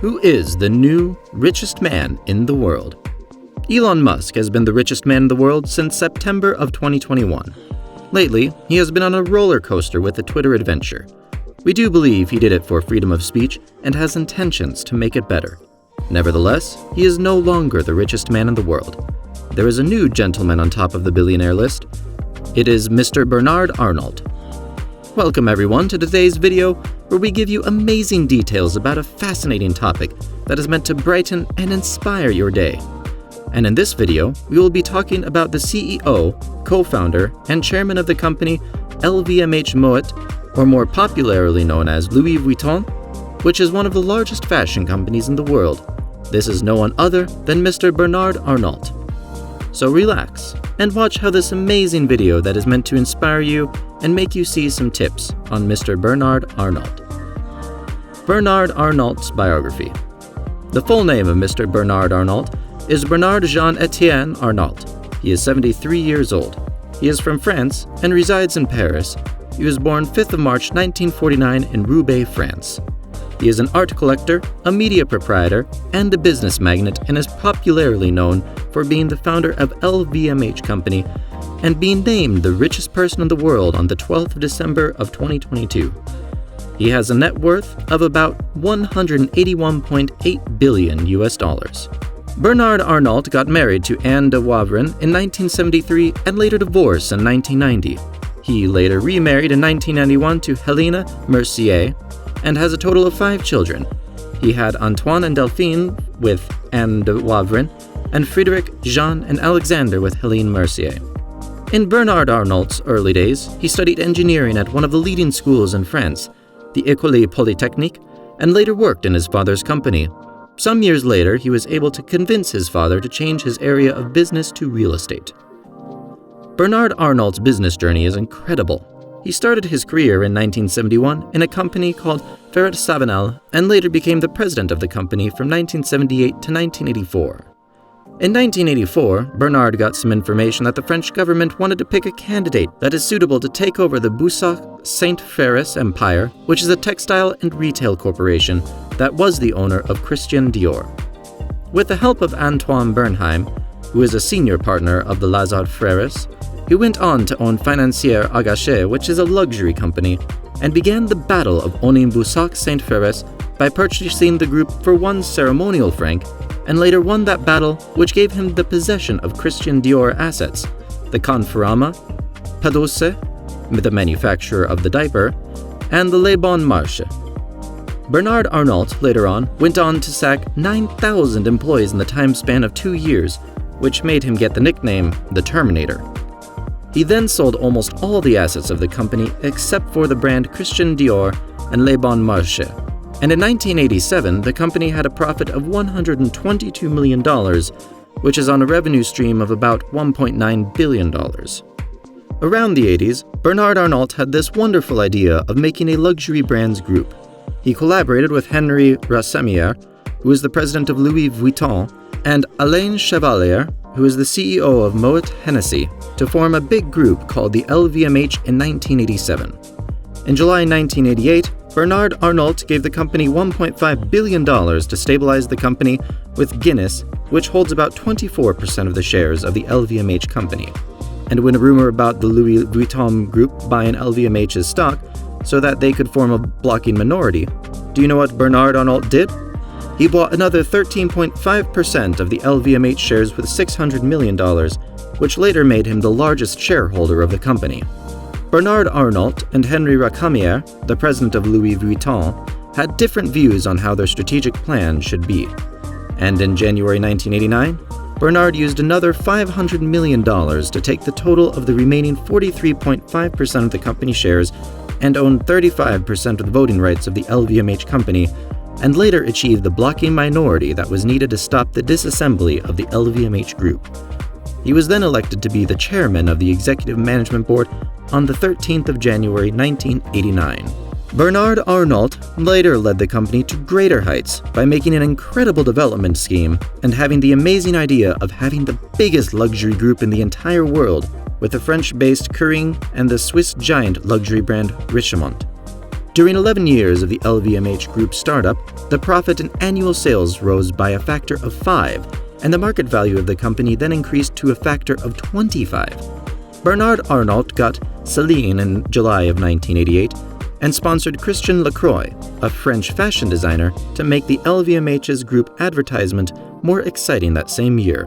Who is the new richest man in the world? Elon Musk has been the richest man in the world since September of 2021. Lately, he has been on a roller coaster with the Twitter adventure. We do believe he did it for freedom of speech and has intentions to make it better. Nevertheless, he is no longer the richest man in the world. There is a new gentleman on top of the billionaire list. It is Mr. Bernard Arnault. Welcome everyone to today's video, where we give you amazing details about a fascinating topic that is meant to brighten and inspire your day. And in this video, we will be talking about the CEO, co-founder, and chairman of the company LVMH Moet, or more popularly known as Louis Vuitton, which is one of the largest fashion companies in the world. This is no one other than Mr. Bernard Arnault. So relax and watch how this amazing video that is meant to inspire you and make you see some tips on Mr. Bernard Arnault. Bernard Arnault's biography. The full name of Mr. Bernard Arnault is Bernard Jean-Etienne Arnault. He is 73 years old. He is from France and resides in Paris. He was born 5th of March 1949 in Roubaix, France. He is an art collector, a media proprietor, and a business magnate, and is popularly known for being the founder of LVMH Company and being named the richest person in the world on the 12th of December of 2022. He has a net worth of about $181.8 billion US. Bernard Arnault got married to Anne de Wavrin in 1973 and later divorced in 1990. He later remarried in 1991 to Helene Mercier and has a total of 5 children. He had Antoine and Delphine with Anne de Wavrin, and Frédéric, Jean, and Alexander with Helene Mercier. In Bernard Arnault's early days, he studied engineering at one of the leading schools in France, the École Polytechnique, and later worked in his father's company. Some years later, he was able to convince his father to change his area of business to real estate. Bernard Arnault's business journey is incredible. He started his career in 1971 in a company called Ferret Savenel and later became the president of the company from 1978 to 1984. In 1984, Bernard got some information that the French government wanted to pick a candidate that is suitable to take over the Boussac Saint-Ferris empire, which is a textile and retail corporation that was the owner of Christian Dior. With the help of Antoine Bernheim, who is a senior partner of the Lazard Frères, he went on to own Financière Agaché, which is a luxury company, and began the battle of owning Boussac Saint-Ferris by purchasing the group for 1 ceremonial franc, and later won that battle, which gave him the possession of Christian Dior assets, the Conforama, Padose, the manufacturer of the diaper, and the Le Bon Marché. Bernard Arnault later on went on to sack 9,000 employees in the time span of 2 years, which made him get the nickname the Terminator. He then sold almost all the assets of the company except for the brand Christian Dior and Le Bon Marché. And in 1987, the company had a profit of $122 million, which is on a revenue stream of about $1.9 billion. Around the 80s, Bernard Arnault had this wonderful idea of making a luxury brands group. He collaborated with Henri Rassamier, who is the president of Louis Vuitton, and Alain Chevalier, who is the CEO of Moet Hennessy, to form a big group called the LVMH in 1987. In July 1988, Bernard Arnault gave the company $1.5 billion to stabilize the company with Guinness, which holds about 24% of the shares of the LVMH company. And when a rumor about the Louis Vuitton group buying LVMH's stock so that they could form a blocking minority, do you know what Bernard Arnault did? He bought another 13.5% of the LVMH shares with $600 million, which later made him the largest shareholder of the company. Bernard Arnault and Henri Rassamier, the president of Louis Vuitton, had different views on how their strategic plan should be. And in January 1989, Bernard used another $500 million to take the total of the remaining 43.5% of the company shares and own 35% of the voting rights of the LVMH company, and later achieved the blocking minority that was needed to stop the disassembly of the LVMH group. He was then elected to be the chairman of the executive management board on the 13th of January 1989. Bernard Arnault later led the company to greater heights by making an incredible development scheme and having the amazing idea of having the biggest luxury group in the entire world with the French-based Kering and the Swiss giant luxury brand Richemont. During 11 years of the LVMH Group startup, the profit and annual sales rose by a factor of 5, and the market value of the company then increased to a factor of 25. Bernard Arnault got Celine in July of 1988 and sponsored Christian Lacroix, a French fashion designer, to make the LVMH's group advertisement more exciting that same year.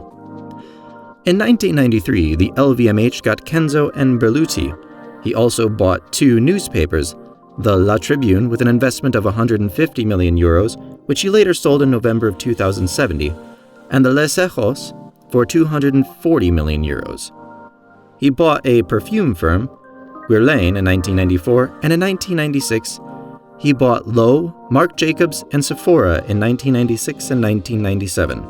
In 1993, the LVMH got Kenzo and Berluti. He also bought 2 newspapers, the La Tribune with an investment of 150 million euros, which he later sold in November of 2070, and the Les Echos for 240 million euros. He bought a perfume firm, Guerlain, in 1994, and in 1996, he bought Loewe, Marc Jacobs, and Sephora in 1996 and 1997.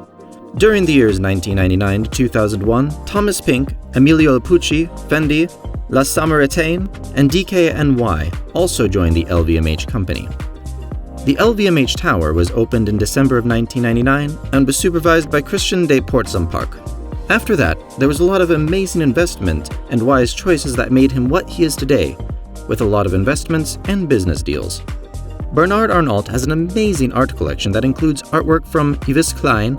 During the years 1999 to 2001, Thomas Pink, Emilio Pucci, Fendi, La Samaritaine, and DKNY also joined the LVMH company. The LVMH Tower was opened in December of 1999 and was supervised by Christian de Portzamparc. After that, there was a lot of amazing investment and wise choices that made him what he is today, with a lot of investments and business deals. Bernard Arnault has an amazing art collection that includes artwork from Yves Klein,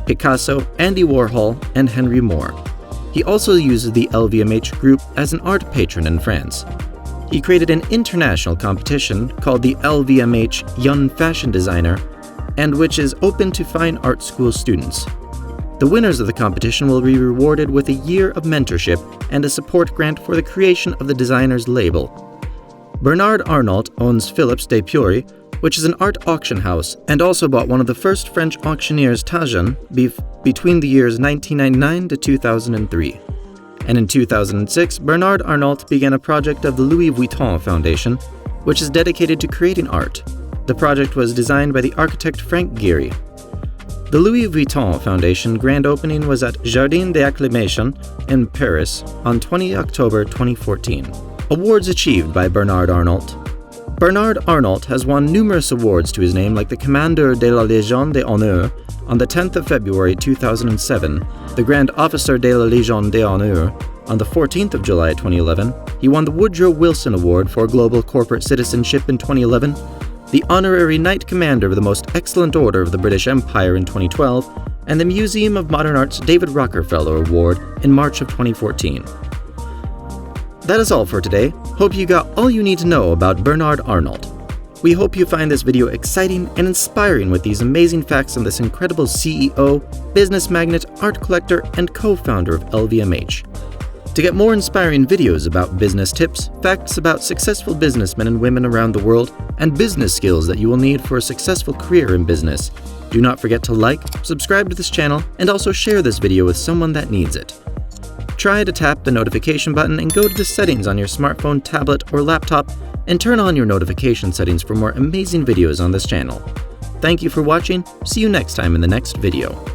Picasso, Andy Warhol, and Henry Moore. He also uses the LVMH Group as an art patron in France. He created an international competition called the LVMH Young Fashion Designer, and which is open to fine art school students. The winners of the competition will be rewarded with a year of mentorship and a support grant for the creation of the designer's label. Bernard Arnault owns Philips de Pury, which is an art auction house, and also bought one of the first French auctioneers, Tajan, between the years 1999 to 2003. And in 2006, Bernard Arnault began a project of the Louis Vuitton Foundation, which is dedicated to creating art. The project was designed by the architect Frank Gehry. The Louis Vuitton Foundation grand opening was at Jardin d'Acclimation in Paris on 20 October 2014. Awards achieved by Bernard Arnault. Bernard Arnault has won numerous awards to his name, like the Commandeur de la Légion d'Honneur on the 10th of February 2007, the Grand Officer de la Légion d'Honneur on the 14th of July 2011. He won the Woodrow Wilson Award for Global Corporate Citizenship in 2011, the Honorary Knight Commander of the Most Excellent Order of the British Empire in 2012, and the Museum of Modern Art's David Rockefeller Award in March of 2014. That is all for today. Hope you got all you need to know about Bernard Arnault. We hope you find this video exciting and inspiring with these amazing facts on this incredible CEO, business magnate, art collector, and co-founder of LVMH. To get more inspiring videos about business tips, facts about successful businessmen and women around the world, and business skills that you will need for a successful career in business, do not forget to like, subscribe to this channel, and also share this video with someone that needs it. Try to tap the notification button and go to the settings on your smartphone, tablet, or laptop and turn on your notification settings for more amazing videos on this channel. Thank you for watching. See you next time in the next video.